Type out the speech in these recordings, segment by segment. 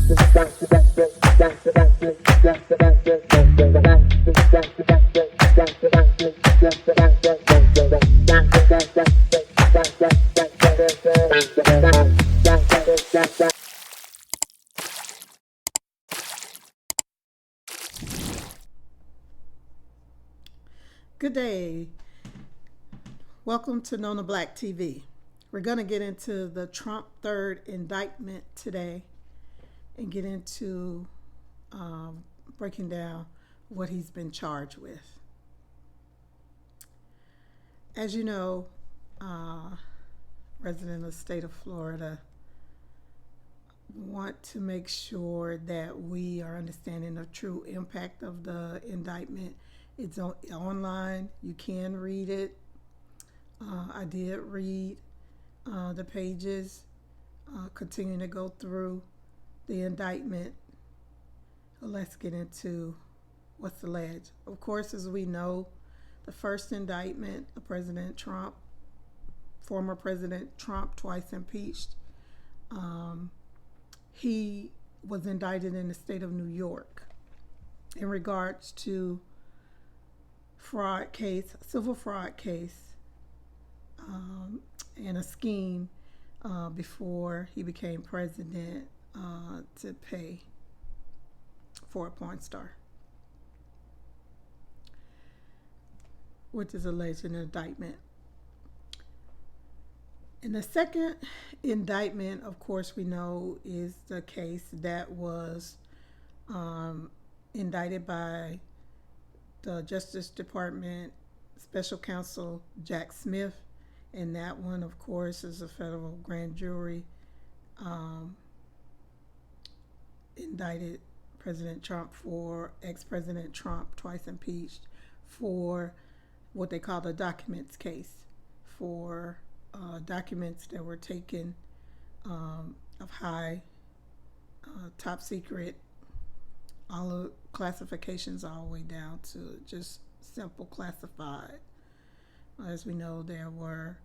Good day. Welcome to Nona Black TV. We're going to get into the Trump third indictment today and get into breaking down what he's been charged with. As you know, resident of the state of Florida, want to make sure that we are understanding the true impact of the indictment. It's online. You can read it. I did read the pages, continuing to go through the indictment. Let's get into what's alleged. Of course, as we know, the first indictment of President Trump, former President Trump, twice impeached. He was indicted in the state of New York in regards to civil fraud case, and a scheme before he became president to pay for a porn star, which is alleged in the indictment. And the second indictment, of course, we know is the case that was indicted by the Justice Department Special Counsel Jack Smith, and that one, of course, is a federal grand jury indicted ex-President Trump, twice impeached, for what they call the documents case, for documents that were taken of high, top secret, all the classifications all the way down to just simple classified. As we know, there were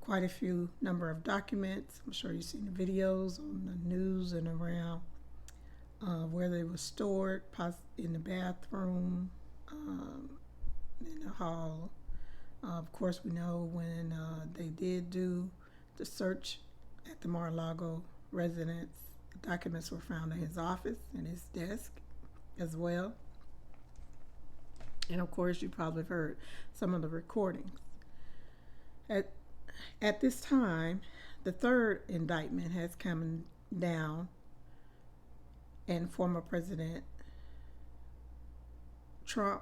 quite a few number of documents. I'm sure you've seen the videos on the news and around where they were stored, in the bathroom, in the hall. Of course, we know when they did do the search at the Mar-a-Lago residence, documents were found in his office and his desk as well. And of course, you probably have heard some of the recordings. At this time, the third indictment has come down, and former President Trump,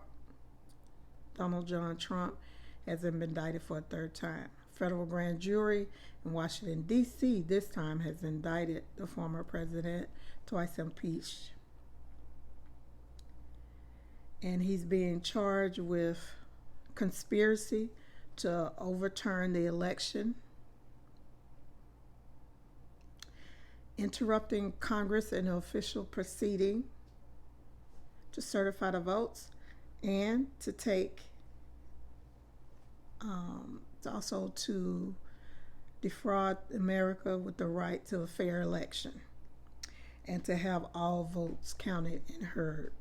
Donald John Trump, has been indicted for a third time. Federal grand jury in Washington, D.C. this time has indicted the former president, twice impeached. And he's being charged with conspiracy to overturn the election, interrupting Congress in an official proceeding to certify the votes, and to also to defraud America with the right to a fair election, and to have all votes counted and heard.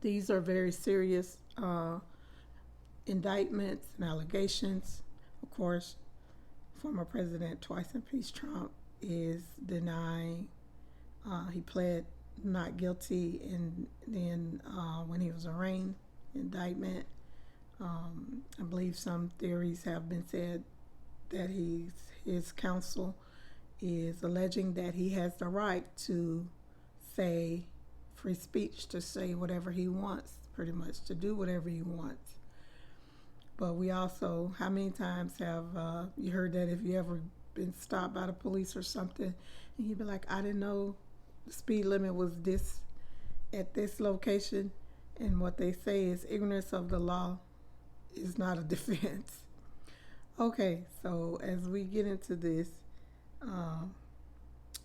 These are very serious indictments and allegations. Of course, former President, twice impeached Trump, is denying. He pled not guilty, and then when he was arraigned, indictment, I believe some theories have been said that his counsel is alleging that he has the right to say free speech, to say whatever he wants, pretty much to do whatever he wants. But we also, how many times have you heard that if you ever been stopped by the police or something, and you'd be like, I didn't know the speed limit was this at this location, and what they say is ignorance of the law is not a defense. Okay, so as we get into this,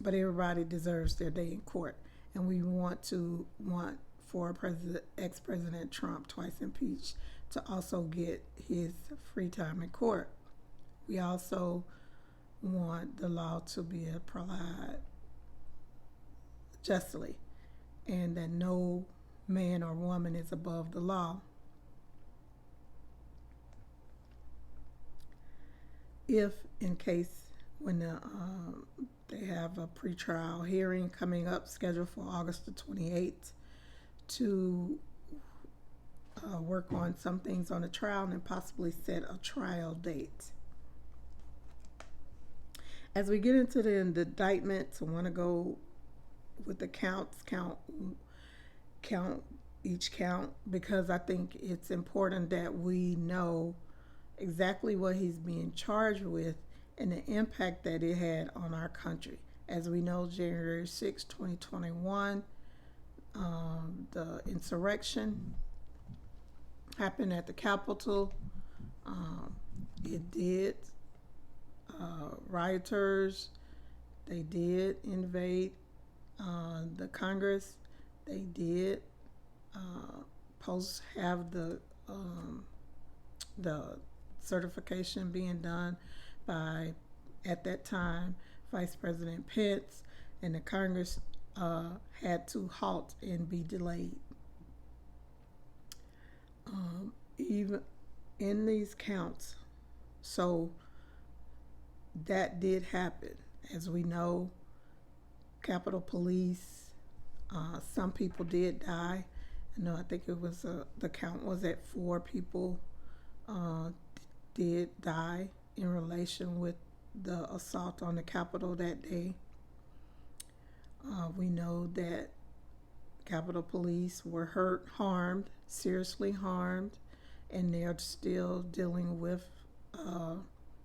but everybody deserves their day in court, and we want for ex-President Trump, twice impeached, to also get his free time in court. We also want the law to be applied justly, and that no man or woman is above the law. If, in case, when they have a pretrial hearing coming up scheduled for August the 28th to work on some things on the trial and possibly set a trial date. As we get into the indictment, I want to go with the count each count, because I think it's important that we know exactly what he's being charged with and the impact that it had on our country. As we know, January 6, 2021, the insurrection happened at the Capitol. It did. Rioters, they did invade the Congress. They did have the certification being done by, at that time, Vice President Pence, and the Congress had to halt and be delayed. Even in these counts, so that did happen. As we know, Capitol Police, some people did die. I think it was the count was at 4 people did die in relation with the assault on the Capitol that day. We know that Capitol Police were seriously harmed, and they're still dealing with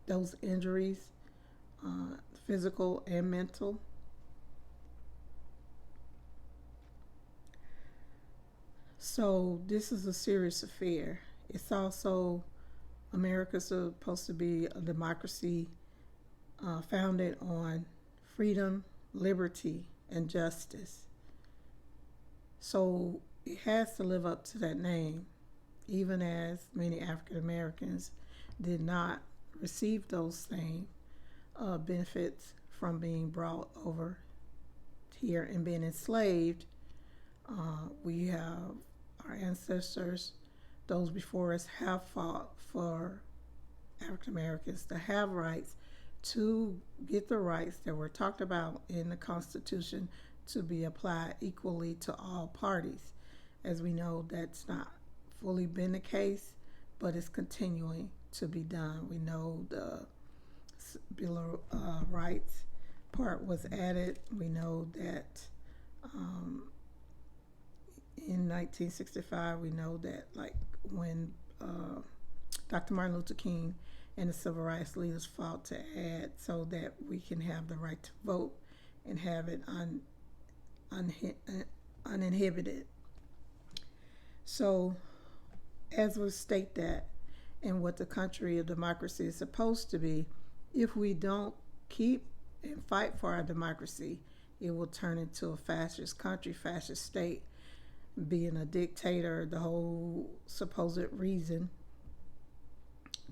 those injuries, physical and mental. So this is a serious affair. It's also, America's supposed to be a democracy founded on freedom, liberty, and justice. So it has to live up to that name, even as many African Americans did not receive those same benefits from being brought over here and being enslaved. We have our ancestors, those before us, have fought for African Americans to have rights, to get the rights that were talked about in the Constitution to be applied equally to all parties. As we know, that's not fully been the case, but it's continuing to be done. We know the Bill of Rights part was added. We know that in 1965, we know that, like, when Dr. Martin Luther King and the civil rights leaders fought to add so that we can have the right to vote and have it uninhibited. So, as we state that, and what the country of democracy is supposed to be, if we don't keep and fight for our democracy, it will turn into a fascist country, fascist state, being a dictator. The whole supposed reason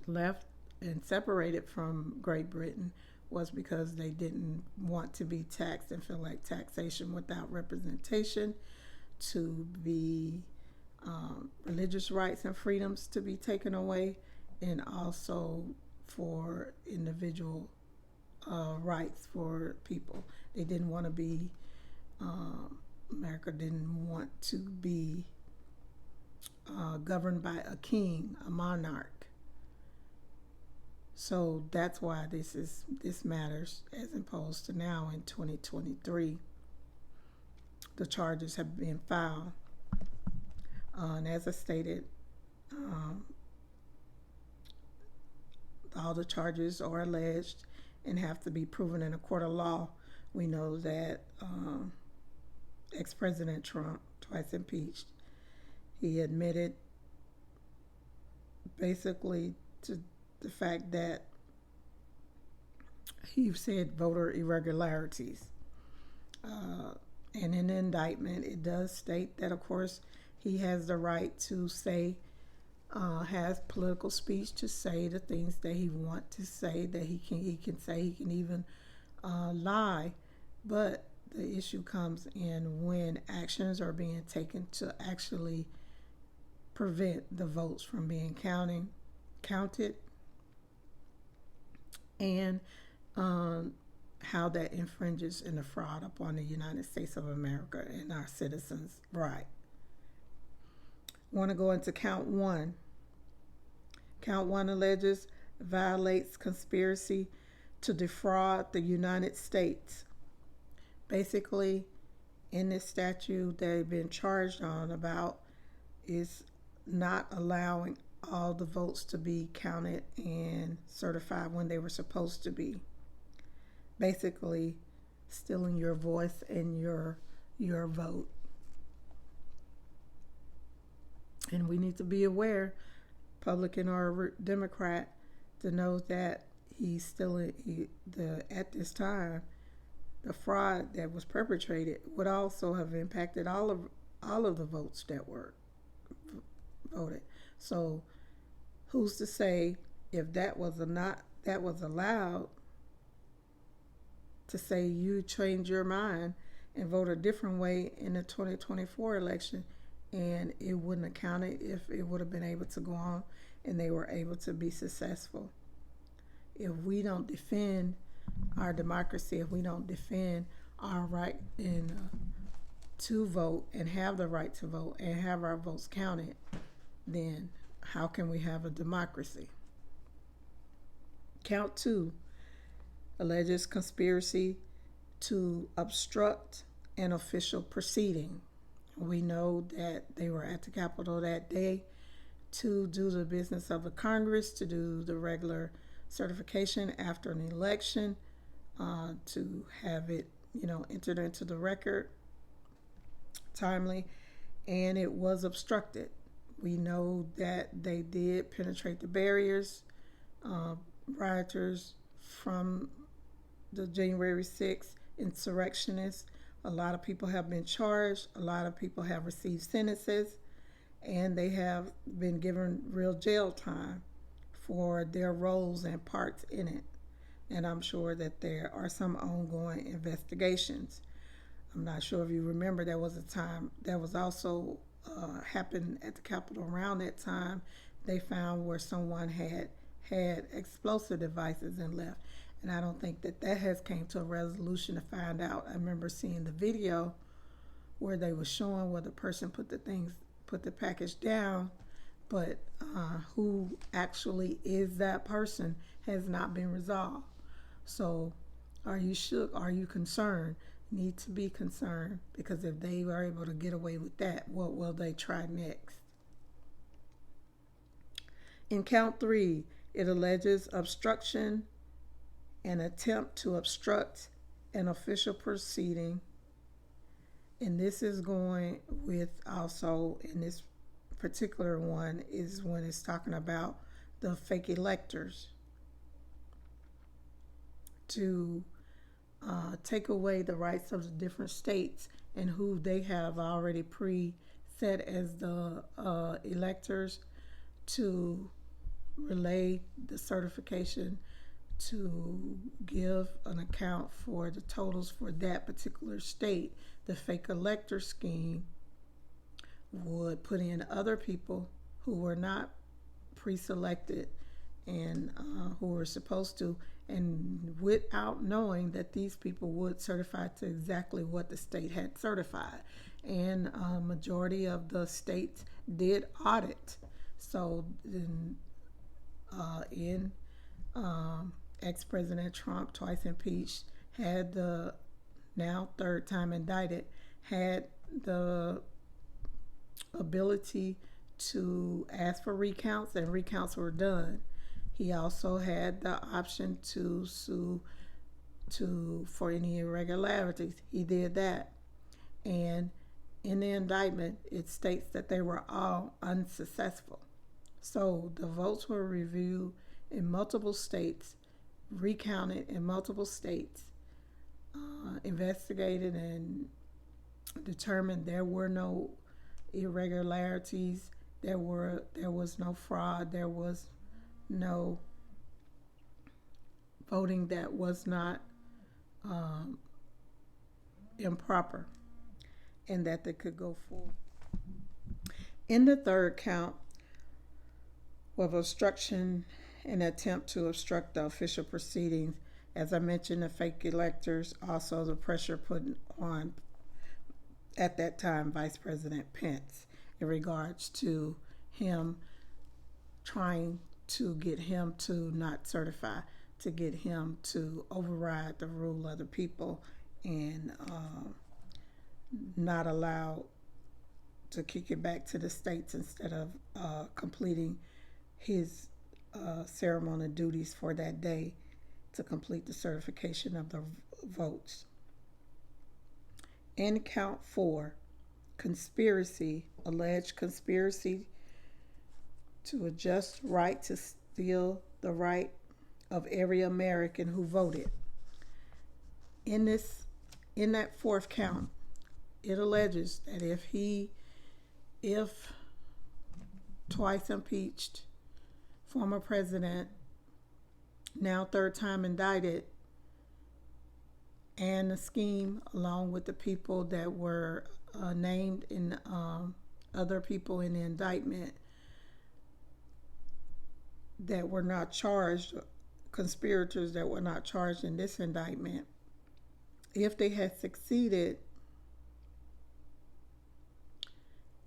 left and separated from Great Britain was because they didn't want to be taxed and feel like taxation without representation, to be religious rights and freedoms to be taken away, and also for individual rights for people. They didn't want to be, America didn't want to be governed by a king, a monarch. So that's why this matters, as opposed to now in 2023. The charges have been filed. And as I stated, all the charges are alleged and have to be proven in a court of law. We know that ex-President Trump, twice impeached, he admitted basically to the fact that he said voter irregularities. And in the indictment, it does state that, of course, he has the right to say, has political speech to say the things that he wants to say, that he can say, he can even lie. But the issue comes in when actions are being taken to actually prevent the votes from being counted, and how that infringes in the fraud upon the United States of America and our citizens' right. Want to go into count one. Count one alleges violates conspiracy to defraud the United States. Basically, in this statute they've been charged on about is not allowing all the votes to be counted and certified when they were supposed to be. Basically, stealing your voice and your vote. And we need to be aware, Republican or Democrat, to know that he's still at this time, the fraud that was perpetrated would also have impacted all of the votes that were voted. So, who's to say if that was allowed, to say you change your mind and vote a different way in the 2024 election, and it wouldn't have counted if it would have been able to go on and they were able to be successful. If we don't defend our democracy, if we don't defend our right to vote and have the right to vote and have our votes counted, then how can we have a democracy? Count two alleges conspiracy to obstruct an official proceeding. We know that they were at the Capitol that day to do the business of the Congress, to do the regular certification after an election, to have it, entered into the record timely, and it was obstructed. We know that they did penetrate the barriers. Rioters from the January 6th insurrectionists, a lot of people have been charged, a lot of people have received sentences, and they have been given real jail time for their roles and parts in it. And I'm sure that there are some ongoing investigations. I'm not sure if you remember, there was a time that was also happened at the Capitol around that time. They found where someone had explosive devices and left. And I don't think that has came to a resolution to find out. I remember seeing the video where they were showing where the person put the package down, but who actually is that person has not been resolved. So are you shook? Are you concerned? Need to be concerned, because if they were able to get away with that, what will they try next? In count three, it alleges obstruction, an attempt to obstruct an official proceeding. And this is going with also, in this particular one, is when it's talking about the fake electors, to take away the rights of the different states and who they have already pre-set as the electors, to relay the certification, to give an account for the totals for that particular state. The fake elector scheme would put in other people who were not pre-selected and who were supposed to, and without knowing that these people would certify to exactly what the state had certified. And a majority of the states did audit. So in ex-President Trump, twice impeached, had the now third time indicted, had the ability to ask for recounts, and recounts were done. He also had the option to sue for any irregularities. He did that. And in the indictment, it states that they were all unsuccessful. So the votes were reviewed in multiple states, recounted in multiple states, investigated and determined there were no irregularities, there was no fraud, there was no voting that was not improper and that they could go forward. In the third count of obstruction, an attempt to obstruct the official proceedings, as I mentioned, the fake electors, also the pressure put on, at that time, Vice President Pence in regards to him trying to get him to not certify, to get him to override the rule of the people and not allow to kick it back to the states instead of completing his ceremonial duties for that day to complete the certification of the votes. In count 4, conspiracy, alleged conspiracy to adjust right to steal the right of every American who voted. In that fourth count, it alleges that if twice impeached former president, now third time indicted, and the scheme along with the people that were named in other people in the indictment that were not charged, conspirators that were not charged in this indictment, if they had succeeded,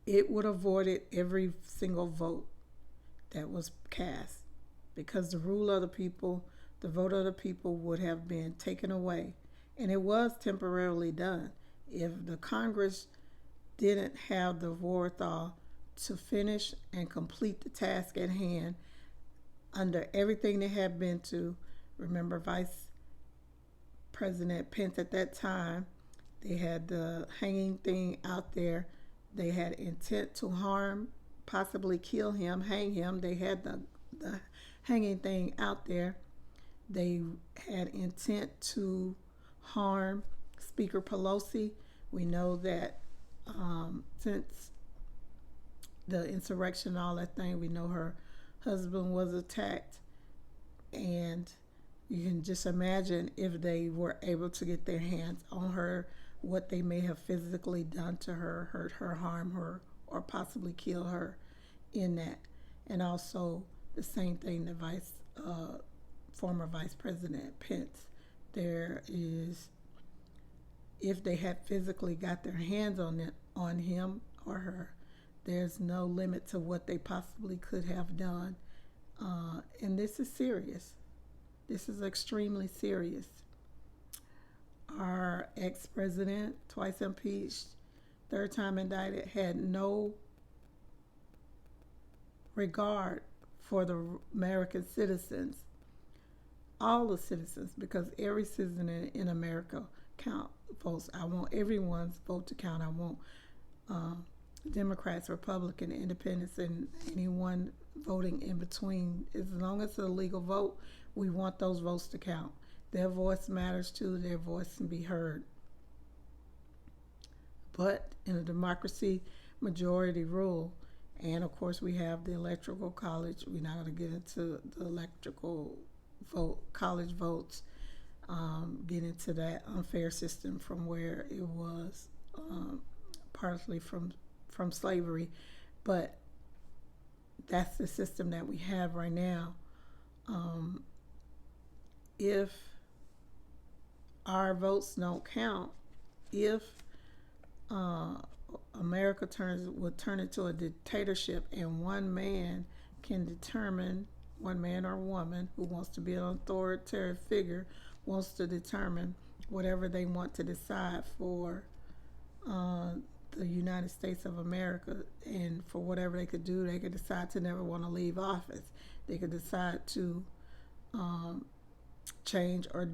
it would have avoided every single vote that was cast, because the rule of the people, the vote of the people would have been taken away. And it was temporarily done. If the Congress didn't have the wherewithal to finish and complete the task at hand, under everything they had been to, remember Vice President Pence at that time, they had the hanging thing out there. They had intent to harm, possibly kill him, hang him. They had the hanging thing out there. They had intent to harm Speaker Pelosi. We know that since the insurrection, all that thing, we know her husband was attacked. And you can just imagine if they were able to get their hands on her, what they may have physically done to her, hurt her, harm her, or possibly kill her in that. And also the same thing the former Vice President Pence. There is, if they had physically got their hands on him or her, there's no limit to what they possibly could have done. And this is serious. This is extremely serious. Our ex-president, twice impeached, third time indicted, had no regard for the American citizens, all the citizens, because every citizen in America count votes. I want everyone's vote to count. I want Democrats, Republican, Independents, and anyone voting in between. As long as it's a legal vote, we want those votes to count. Their voice matters too. Their voice can be heard. But in a democracy, majority rule. And of course, we have the electoral college. We're not going to get into the electoral vote, college votes, get into that unfair system from where it was partly from slavery. But that's the system that we have right now. If our votes don't count, if America would turn into a dictatorship, and one man can determine, one man or woman who wants to be an authoritarian figure wants to determine whatever they want to decide for the United States of America, and for whatever they could do, they could decide to never want to leave office. They could decide to change or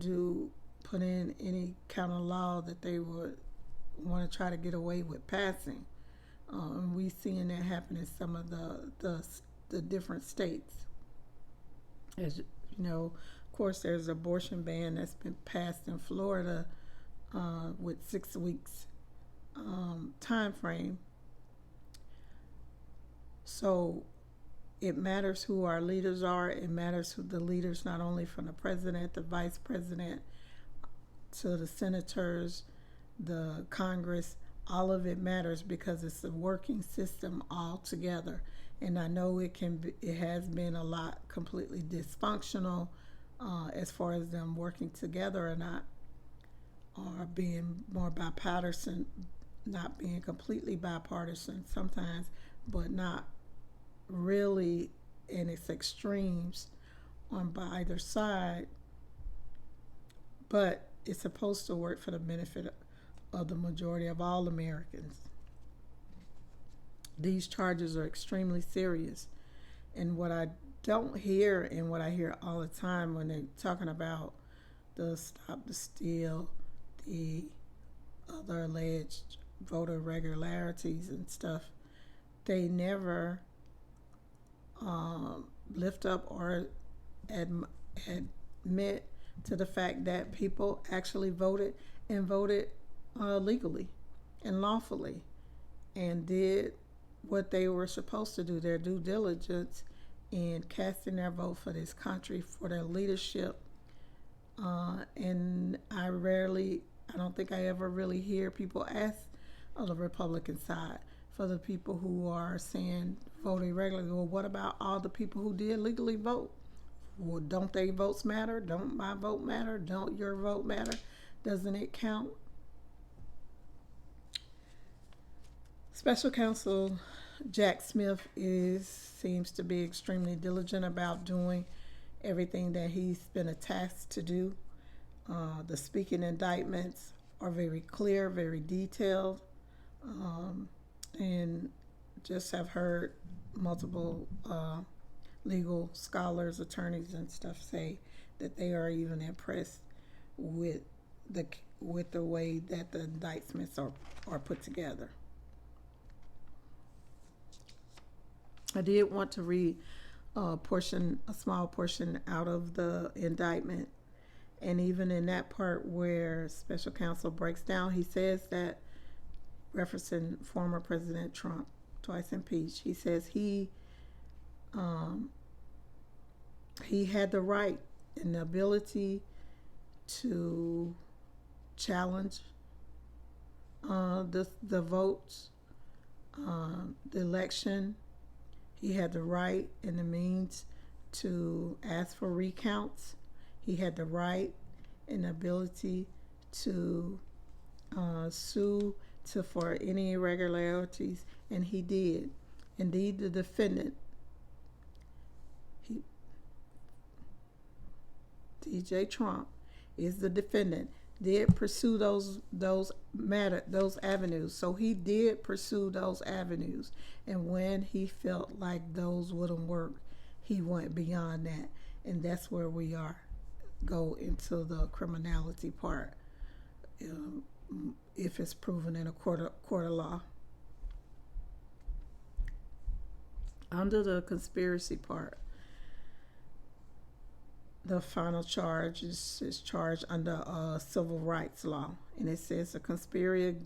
put in any kind of law that they would want to try to get away with passing. And we've seen that happen in some of the different states. As you know, of course, there's an abortion ban that's been passed in Florida with 6 weeks time frame. So it matters who our leaders are. It matters who the leaders, not only from the president, the vice president, to the senators, the Congress, all of it matters because it's a working system all together. And I know it has been a lot completely dysfunctional as far as them working together or not, or being more bipartisan, not being completely bipartisan sometimes, but not really in its extremes on by either side. But it's supposed to work for the benefit of the majority of all Americans. These charges are extremely serious. And what I don't hear, and what I hear all the time when they're talking about the Stop the Steal, the other alleged voter irregularities and stuff, they never lift up or admit to the fact that people actually voted and voted legally and lawfully and did what they were supposed to do, their due diligence in casting their vote for this country, for their leadership. And I don't think I ever really hear people ask on the Republican side for the people who are saying vote irregularly. Well, what about all the people who did legally vote? Well, don't their votes matter? Don't my vote matter? Don't your vote matter? Doesn't it count? Special Counsel Jack Smith seems to be extremely diligent about doing everything that he's been tasked to do. The speaking indictments are very clear, very detailed, and just have heard multiple legal scholars, attorneys, and stuff say that they are even impressed with the way that the indictments are put together. I did want to read a small portion out of the indictment. And even in that part where special counsel breaks down, he says that, referencing former President Trump, twice impeached, he says he had the right and the ability to challenge the votes, the election. He had the right and the means to ask for recounts. He had the right and the ability to sue for any irregularities, and he did. Indeed, the defendant, DJ Trump, is the defendant, did pursue those avenues. So he did pursue those avenues, and when he felt like those wouldn't work, he went beyond that, and that's where we go into the criminality part, if it's proven in a court of law. Under the conspiracy part, the final charge is charged under civil rights law, and it says a conspiracy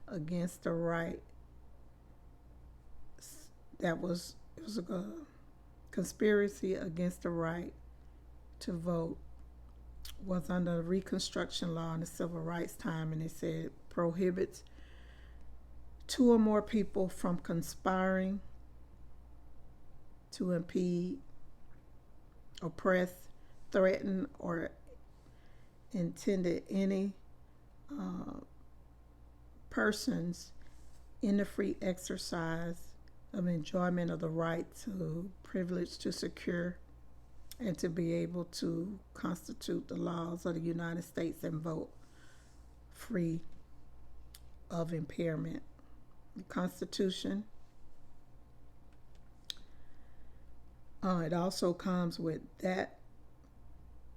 against the right. It was a conspiracy against the right to vote was under the Reconstruction law in the civil rights time, and it said prohibits two or more people from conspiring to impede, oppress, threaten, or intended any persons in the free exercise of enjoyment of the right to privilege to secure and to be able to constitute the laws of the United States and vote free of impairment. The Constitution, it also comes with that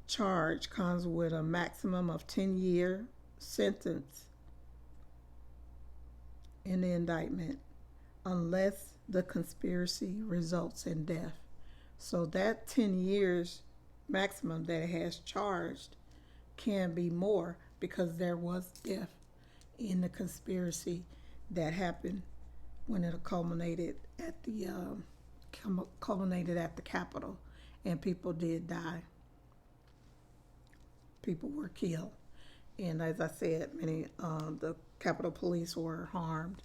charge comes with a maximum of 10-year sentence in the indictment unless the conspiracy results in death. So that 10 years maximum that it has charged can be more because there was death in the conspiracy that happened when it culminated at the Capitol, and people did die. People were killed, And as I said, many the Capitol Police were harmed.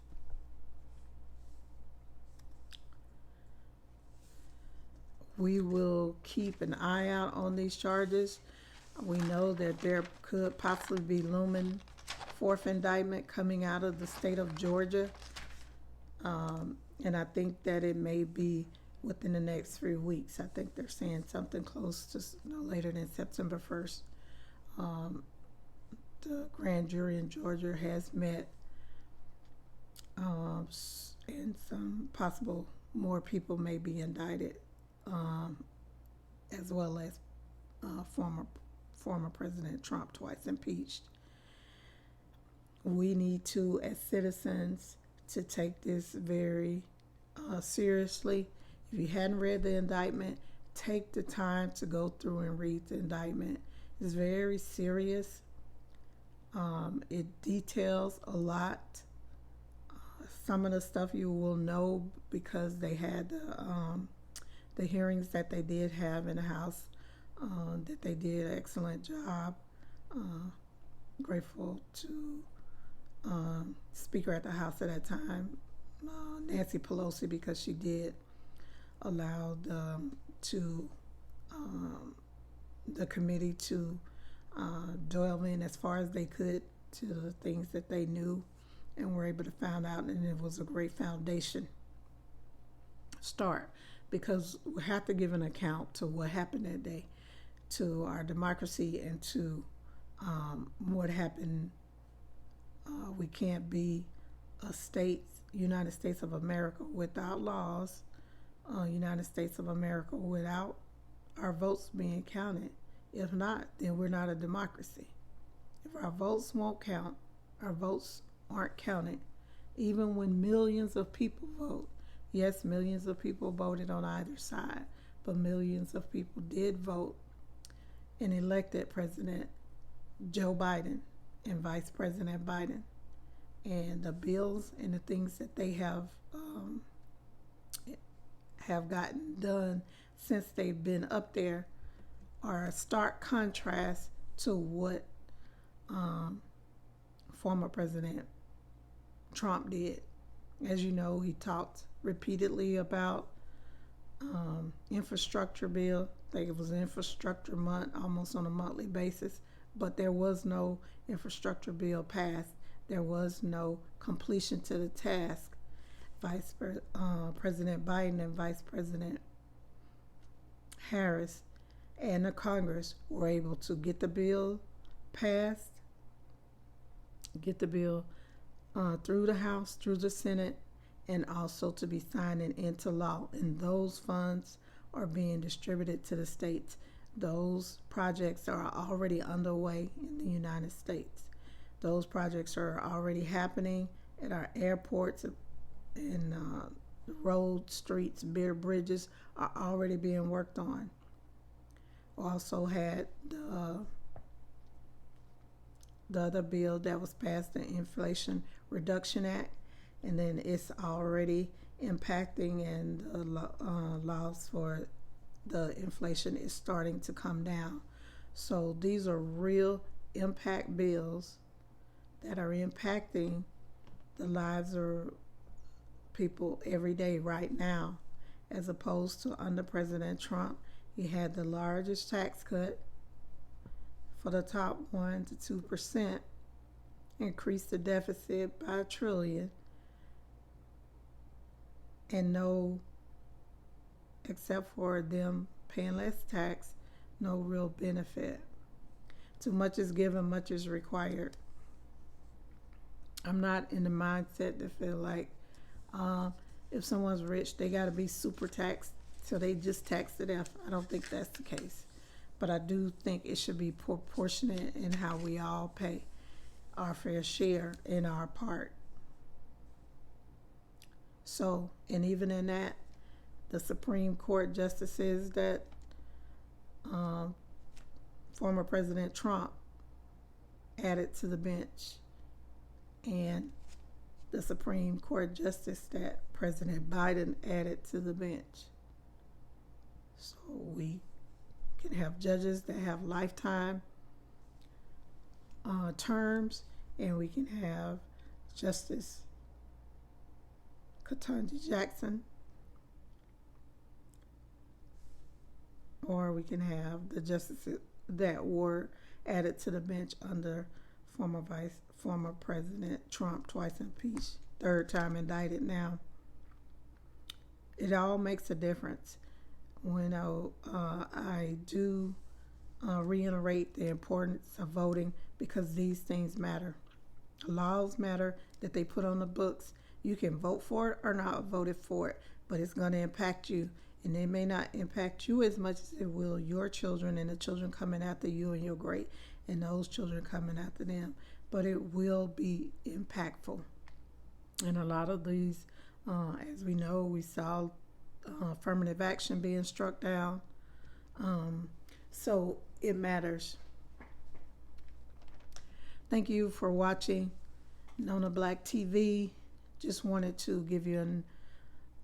We will keep an eye out on these charges. We know that there could possibly be looming fourth indictment coming out of the state of Georgia. And I think that it may be within the next 3 weeks. I think they're saying something close to no later than September 1st. The grand jury in Georgia has met, and some possible more people may be indicted, as well as former President Trump, twice impeached. We need to, as citizens, to take this very seriously. If you hadn't read the indictment, take the time to go through and read the indictment. It's very serious. It details a lot. Some of the stuff you will know because they had the hearings that they did have in the House, that they did an excellent job. Grateful to Speaker at the House at that time, Nancy Pelosi, because she did allow the committee to delve in as far as they could to the things that they knew and were able to find out, and it was a great foundation start, because we have to give an account to what happened that day, to our democracy, and to what happened. We can't be a state, United States of America, without laws, United States of America without our votes being counted. If not, then we're not a democracy. If our votes won't count, our votes aren't counted. Even when millions of people vote, yes, millions of people voted on either side, but millions of people did vote and elected President Joe Biden and Vice President Biden. And the bills and the things that they have gotten done since they've been up there are a stark contrast to what former President Trump did. As you know, he talked repeatedly about infrastructure bill. I think it was infrastructure month, almost on a monthly basis, but there was no infrastructure bill passed. There was no completion to the task. President Biden and Vice President Harris and the Congress were able to get the bill passed, get the bill through the House, through the Senate, and also to be signed into law. And those funds are being distributed to the states. Those projects are already underway in the United States. Those projects are already happening at our airports, and roads, streets, bridges are already being worked on. Also had the other bill that was passed, the Inflation Reduction Act, and then it's already impacting, and the laws for the inflation is starting to come down. So these are real impact bills that are impacting the lives of people every day right now, as opposed to under President Trump. He had the largest tax cut for the top 1 to 2%, increased the deficit by $1 trillion, and no, except for them paying less tax, no real benefit. Too much is given, much is required. I'm not in the mindset to feel like if someone's rich, they got to be super taxed, so they just tax to death. I don't think that's the case. But I do think it should be proportionate in how we all pay our fair share in our part. So, and even in that, the Supreme Court justices that former President Trump added to the bench, and the Supreme Court justice that President Biden added to the bench. So we can have judges that have lifetime terms, and we can have Justice Ketanji Jackson, or we can have the justices that were added to the bench under former President Trump, twice impeached, third time indicted now. It all makes a difference. When I do reiterate the importance of voting, because these things matter. Laws matter that they put on the books. You can vote for it or not vote for it, but it's going to impact you. And it may not impact you as much as it will your children and the children coming after you and your great and those children coming after them. But it will be impactful. And a lot of these, as we know, we saw affirmative action being struck down. So it matters. Thank you for watching Nona Black TV. Just wanted to give you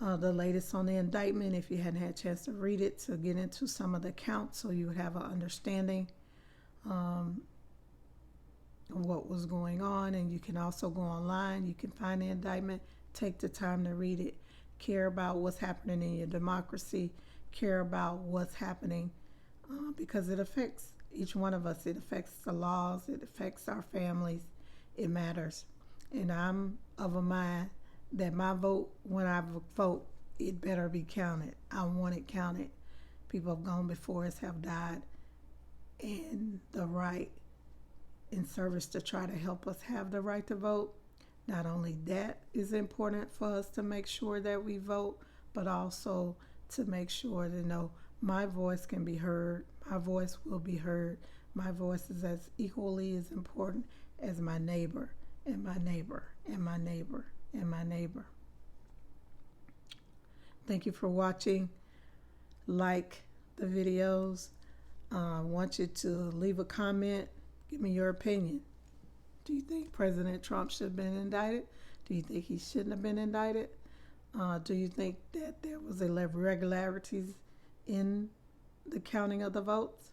the latest on the indictment, if you hadn't had a chance to read it, to get into some of the counts so you would have an understanding of what was going on. And you can also go online. You can find the indictment. Take the time to read it. Care about what's happening in your democracy. Care about what's happening because it affects each one of us. It affects the laws. It affects our families. It matters. And I'm of a mind that my vote, when I vote, it better be counted. I want it counted. People have gone before us, have died, and the right in service to try to help us have the right to vote. Not only that is important for us to make sure that we vote, but also to make sure that my voice can be heard. My voice will be heard. My voice is as equally as important as my neighbor and my neighbor and my neighbor and my neighbor. Thank you for watching. Like the videos. I want you to leave a comment. Give me your opinion. Do you think President Trump should have been indicted? Do you think he shouldn't have been indicted? Do you think that there was irregularities in the counting of the votes?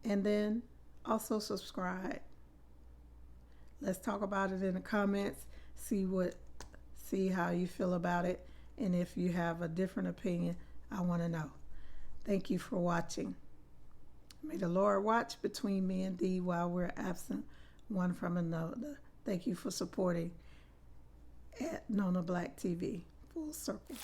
And then also subscribe. Let's talk about it in the comments. See how you feel about it. And if you have a different opinion, I want to know. Thank you for watching. May the Lord watch between me and thee while we're absent one from another. Thank you for supporting at Nona Black TV. Full circle.